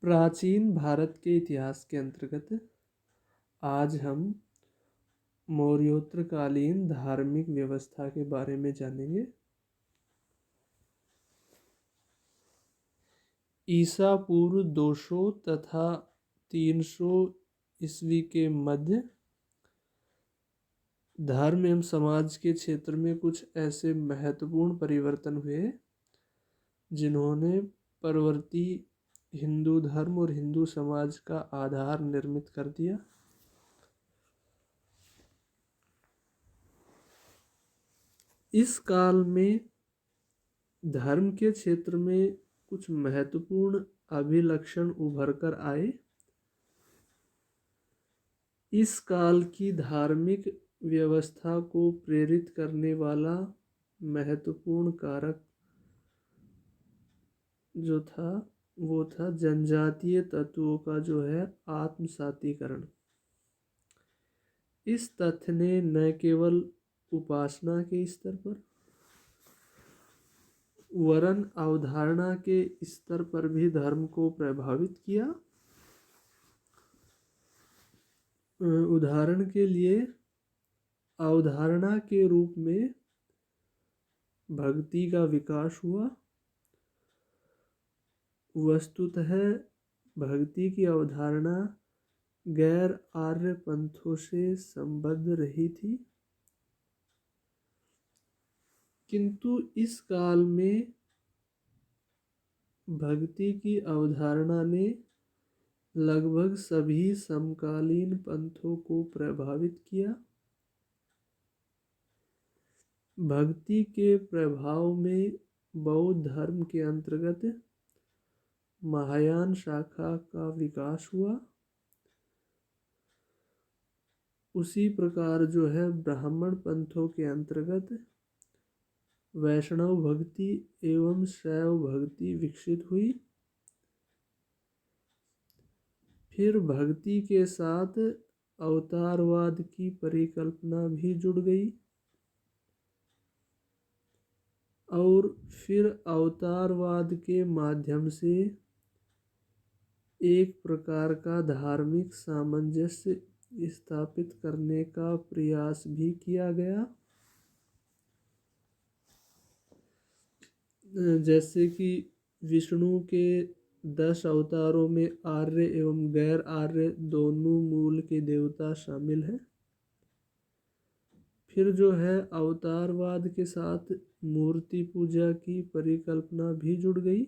प्राचीन भारत के इतिहास के अंतर्गत आज हम मौर्योत्तरकालीन धार्मिक व्यवस्था के बारे में जानेंगे। ईसा पूर्व 200 तथा 300 ईस्वी के मध्य धर्म एवं समाज के क्षेत्र में कुछ ऐसे महत्वपूर्ण परिवर्तन हुए जिन्होंने परवर्ती हिंदू धर्म और हिंदू समाज का आधार निर्मित कर दिया। इस काल में धर्म के क्षेत्र में कुछ महत्वपूर्ण अभिलक्षण उभर कर आए। इस काल की धार्मिक व्यवस्था को प्रेरित करने वाला महत्वपूर्ण कारक जो था वो था जनजातीय तत्वों का जो है आत्मसातीकरण। इस तथ्य ने न केवल उपासना के स्तर पर वरन अवधारणा के स्तर पर भी धर्म को प्रभावित किया। उदाहरण के लिए अवधारणा के रूप में भक्ति का विकास हुआ। वस्तुतः भक्ति की अवधारणा गैर आर्य पंथों से संबद्ध रही थी, किंतु इस काल में भक्ति की अवधारणा ने लगभग सभी समकालीन पंथों को प्रभावित किया। भक्ति के प्रभाव में बौद्ध धर्म के अंतर्गत महायान शाखा का विकास हुआ। उसी प्रकार जो है ब्राह्मण पंथों के अंतर्गत वैष्णव भक्ति एवं शैव भक्ति विकसित हुई। फिर भक्ति के साथ अवतारवाद की परिकल्पना भी जुड़ गई और फिर अवतारवाद के माध्यम से एक प्रकार का धार्मिक सामंजस्य स्थापित करने का प्रयास भी किया गया। जैसे कि विष्णु के 10 अवतारों में आर्य एवं गैर आर्य दोनों मूल के देवता शामिल हैं। फिर जो है अवतारवाद के साथ मूर्ति पूजा की परिकल्पना भी जुड़ गई।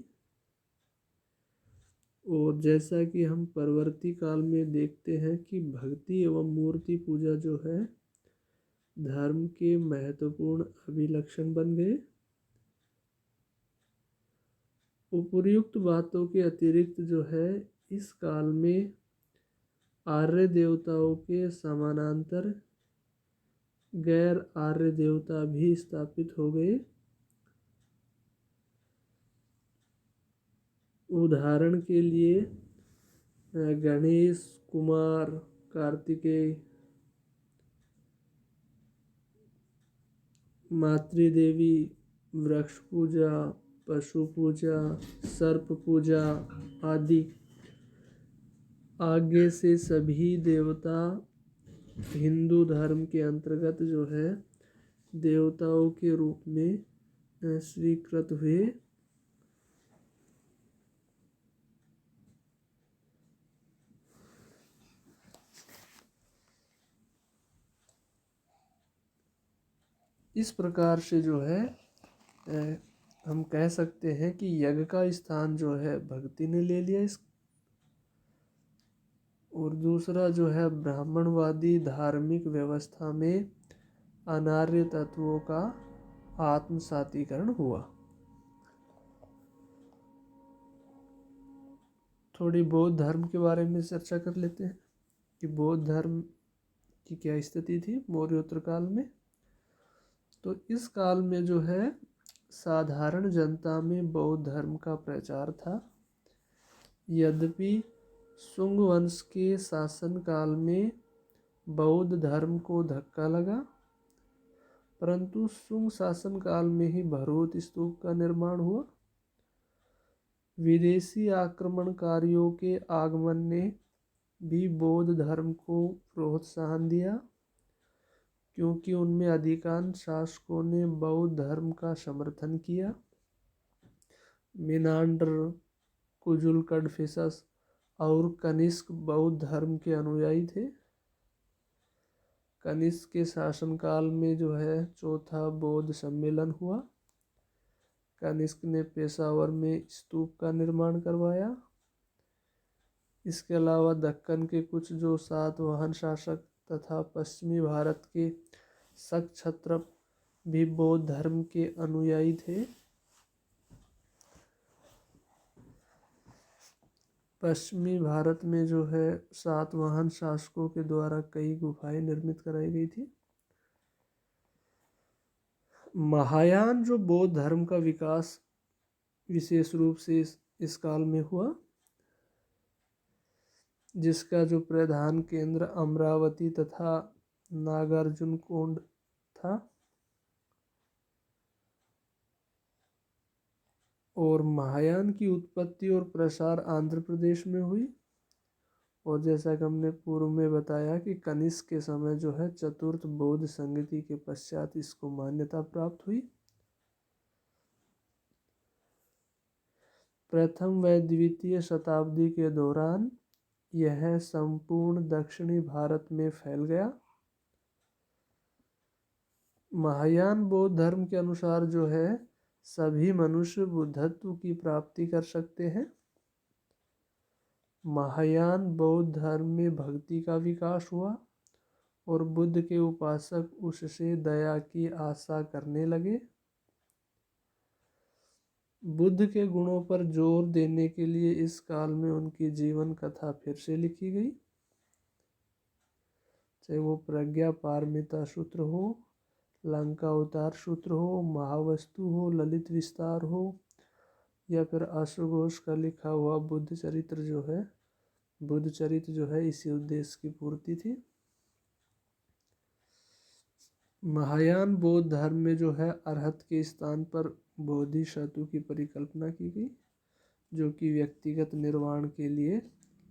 और जैसा कि हम परवर्ती काल में देखते हैं कि भक्ति एवं मूर्ति पूजा जो है धर्म के महत्वपूर्ण अभिलक्षण बन गए। उपर्युक्त बातों के अतिरिक्त जो है इस काल में आर्य देवताओं के समानांतर गैर आर्य देवता भी स्थापित हो गए। उदाहरण के लिए गणेश, कुमार, कार्तिकेय, मातृदेवी, वृक्ष पूजा, पशु पूजा, सर्प पूजा आदि आगे से सभी देवता हिंदू धर्म के अंतर्गत जो है देवताओं के रूप में स्वीकृत हुए। इस प्रकार से जो है हम कह सकते हैं कि यज्ञ का स्थान जो है भक्ति ने ले लिया इस। और दूसरा जो है ब्राह्मणवादी धार्मिक व्यवस्था में अनार्य तत्वों का आत्मसातीकरण हुआ। थोड़ी बौद्ध धर्म के बारे में चर्चा कर लेते हैं कि बौद्ध धर्म की क्या स्थिति थी मौर्योत्तर काल में। तो इस काल में जो है साधारण जनता में बौद्ध धर्म का प्रचार था। यद्यपि शुंग वंश के शासन काल में बौद्ध धर्म को धक्का लगा, परंतु शुंग शासन काल में ही भरहुत स्तूप का निर्माण हुआ। विदेशी आक्रमणकारियों के आगमन ने भी बौद्ध धर्म को प्रोत्साहन दिया, क्योंकि उनमें अधिकांश शासकों ने बौद्ध धर्म का समर्थन किया। मेनांडर, कुजुल कडफिसस और कनिष्क बौद्ध धर्म के अनुयायी थे। कनिष्क के शासनकाल में जो है चौथा बौद्ध सम्मेलन हुआ। कनिष्क ने पेशावर में स्तूप का निर्माण करवाया। इसके अलावा दक्कन के कुछ जो सातवाहन शासक तथा पश्चिमी भारत के शक क्षत्रप भी बौद्ध धर्म के अनुयायी थे। पश्चिमी भारत में जो है सातवाहन शासकों के द्वारा कई गुफाएं निर्मित कराई गई थी। महायान जो बौद्ध धर्म का विकास विशेष रूप से इस काल में हुआ, जिसका जो प्रधान केंद्र अमरावती तथा नागार्जुनकोंड था, और महायान की उत्पत्ति और प्रसार आंध्र प्रदेश में हुई। और जैसा कि हमने पूर्व में बताया कि कनिष्क के समय जो है चतुर्थ बौद्ध संगति के पश्चात इसको मान्यता प्राप्त हुई। प्रथम व द्वितीय शताब्दी के दौरान यह संपूर्ण दक्षिणी भारत में फैल गया। महायान बौद्ध धर्म के अनुसार जो है सभी मनुष्य बुद्धत्व की प्राप्ति कर सकते हैं। महायान बौद्ध धर्म में भक्ति का विकास हुआ और बुद्ध के उपासक उससे दया की आशा करने लगे। बुद्ध के गुणों पर जोर देने के लिए इस काल में उनकी जीवन कथा फिर से लिखी गई, चाहे वो प्रज्ञा पारमिता सूत्र हो, लंका उतार सूत्र हो, महावस्तु हो, ललित विस्तार हो, या फिर अश्वघोष का लिखा हुआ बुद्ध चरित्र जो है इसी उद्देश्य की पूर्ति थी। महायान बौद्ध धर्म में जो है अरहत के स्थान पर बोधिसत्व की परिकल्पना की गई, जो कि व्यक्तिगत निर्वाण के लिए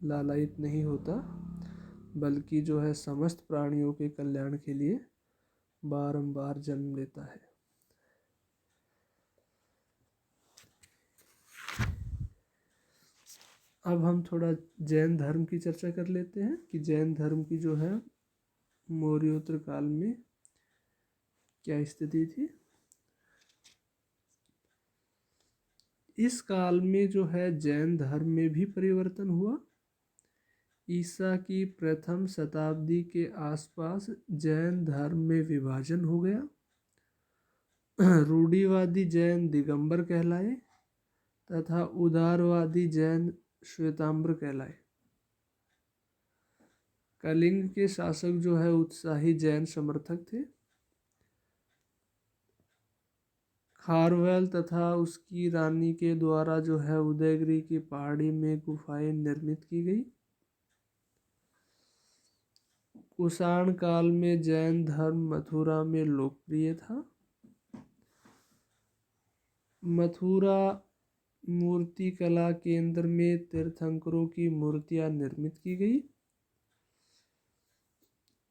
लालायित नहीं होता, बल्कि जो है समस्त प्राणियों के कल्याण के लिए बारंबार जन्म लेता है। अब हम थोड़ा जैन धर्म की चर्चा कर लेते हैं कि जैन धर्म की जो है मौर्योत्तर काल में क्या स्थिति थी। इस काल में जो है जैन धर्म में भी परिवर्तन हुआ। ईसा की प्रथम शताब्दी के आसपास जैन धर्म में विभाजन हो गया। रूढ़िवादी जैन दिगंबर कहलाए तथा उदारवादी जैन श्वेतांबर कहलाए। कलिंग के शासक जो है उत्साही जैन समर्थक थे। खारवेल तथा उसकी रानी के द्वारा जो है उदयगिरी की पहाड़ी में गुफाएं निर्मित की गई। कुषाण काल में जैन धर्म मथुरा में लोकप्रिय था। मथुरा मूर्ति कला केंद्र में तीर्थंकरों की मूर्तियां निर्मित की गई।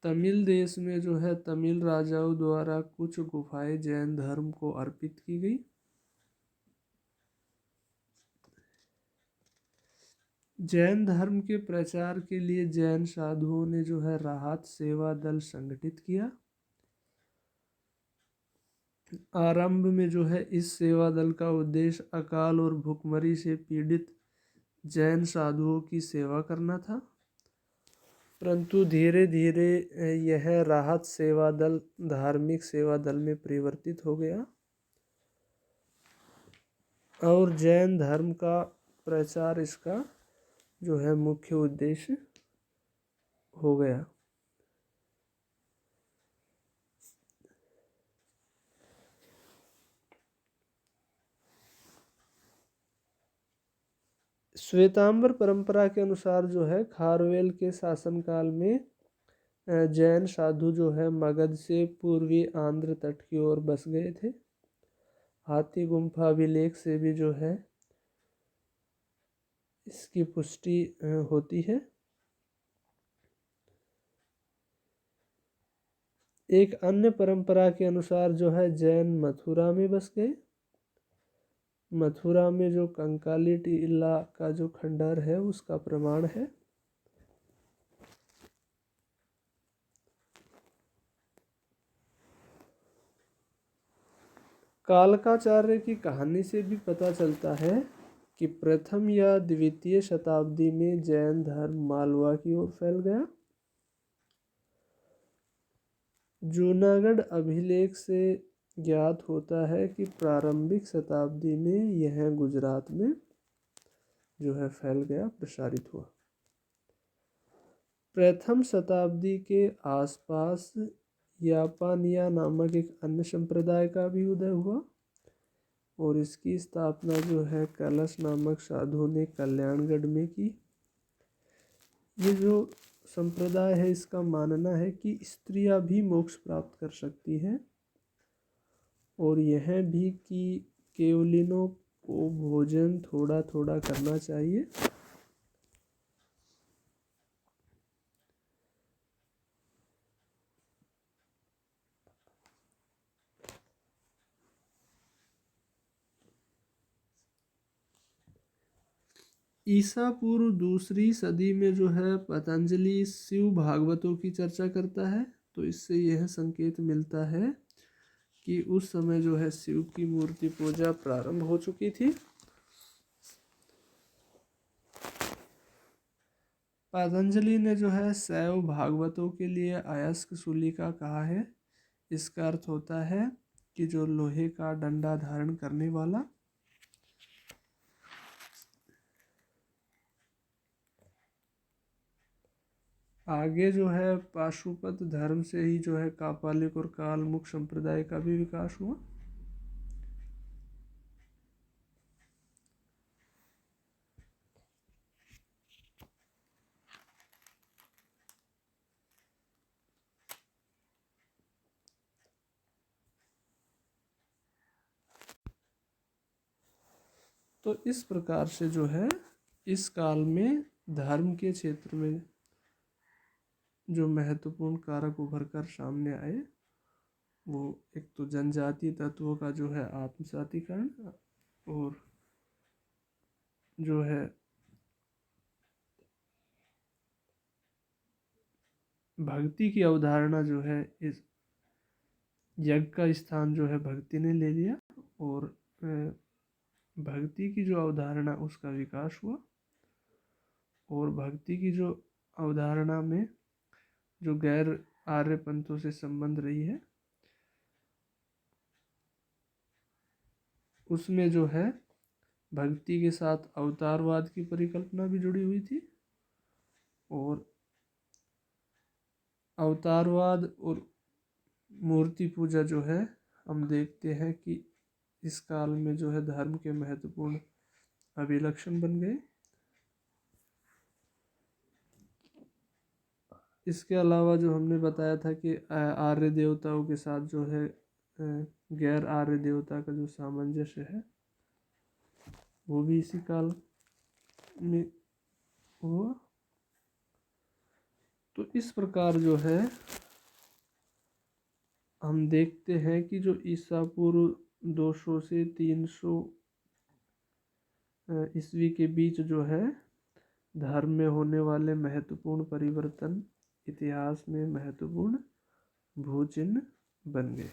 तमिल देश में जो है तमिल राजाओं द्वारा कुछ गुफाएं जैन धर्म को अर्पित की गई। जैन धर्म के प्रचार के लिए जैन साधुओं ने जो है राहत सेवा दल संगठित किया। आरंभ में जो है इस सेवा दल का उद्देश्य अकाल और भूखमरी से पीड़ित जैन साधुओं की सेवा करना था, परंतु धीरे धीरे यह राहत सेवा दल धार्मिक सेवा दल में परिवर्तित हो गया और जैन धर्म का प्रचार इसका जो है मुख्य उद्देश्य हो गया। श्वेतांबर परंपरा के अनुसार जो है खारवेल के शासनकाल में जैन साधु जो है मगध से पूर्वी आंध्र तट की ओर बस गए थे। हाथी गुम्फा अभिलेख से भी जो है इसकी पुष्टि होती है। एक अन्य परंपरा के अनुसार जो है जैन मथुरा में बस गए। मथुरा में जो कंकाली टीला का जो खंडहर है उसका प्रमाण है। कालकाचार्य की कहानी से भी पता चलता है कि प्रथम या द्वितीय शताब्दी में जैन धर्म मालवा की ओर फैल गया। जूनागढ़ अभिलेख से ज्ञात होता है कि प्रारंभिक शताब्दी में यह गुजरात में जो है फैल गया, प्रसारित हुआ। प्रथम शताब्दी के आसपास यापानिया नामक एक अन्य संप्रदाय का भी उदय हुआ और इसकी स्थापना जो है कलश नामक साधु ने कल्याणगढ़ में की। ये जो संप्रदाय है इसका मानना है कि स्त्रियां भी मोक्ष प्राप्त कर सकती हैं और यह भी कि केवलिनों को भोजन थोड़ा थोड़ा करना चाहिए। ईसा पूर्व दूसरी सदी में जो है पतंजलि शिव भागवतों की चर्चा करता है, तो इससे यह संकेत मिलता है कि उस समय जो है शिव की मूर्ति पूजा प्रारंभ हो चुकी थी। पतंजलि ने जो है शैव भागवतों के लिए अयस्क शूलिका कहा है। इसका अर्थ होता है कि जो लोहे का डंडा धारण करने वाला। आगे जो है पाशुपत धर्म से ही जो है कापालिक और कालमुख संप्रदाय का भी विकास हुआ। तो इस प्रकार से जो है इस काल में धर्म के क्षेत्र में जो महत्वपूर्ण कारक उभर कर सामने आए वो एक तो जनजातीय तत्वों का जो है आत्मसातीकरण और जो है भक्ति की अवधारणा जो है इस यज्ञ का स्थान जो है भक्ति ने ले लिया और भक्ति की जो अवधारणा उसका विकास हुआ और भक्ति की जो अवधारणा में जो गैर आर्य पंथों से संबंध रही है उसमें जो है भक्ति के साथ अवतारवाद की परिकल्पना भी जुड़ी हुई थी और अवतारवाद और मूर्ति पूजा जो है हम देखते हैं कि इस काल में जो है धर्म के महत्वपूर्ण अभिलक्षण बन गए। इसके अलावा जो हमने बताया था कि आर्य देवताओं के साथ जो है गैर आर्य देवता का जो सामंजस्य है वो भी इसी काल में हुआ। तो इस प्रकार जो है हम देखते हैं कि जो ईसा पूर्व 200 से 300 ईस्वी के बीच जो है धर्म में होने वाले महत्वपूर्ण परिवर्तन इतिहास में महत्वपूर्ण भूचिन्ह बन गए।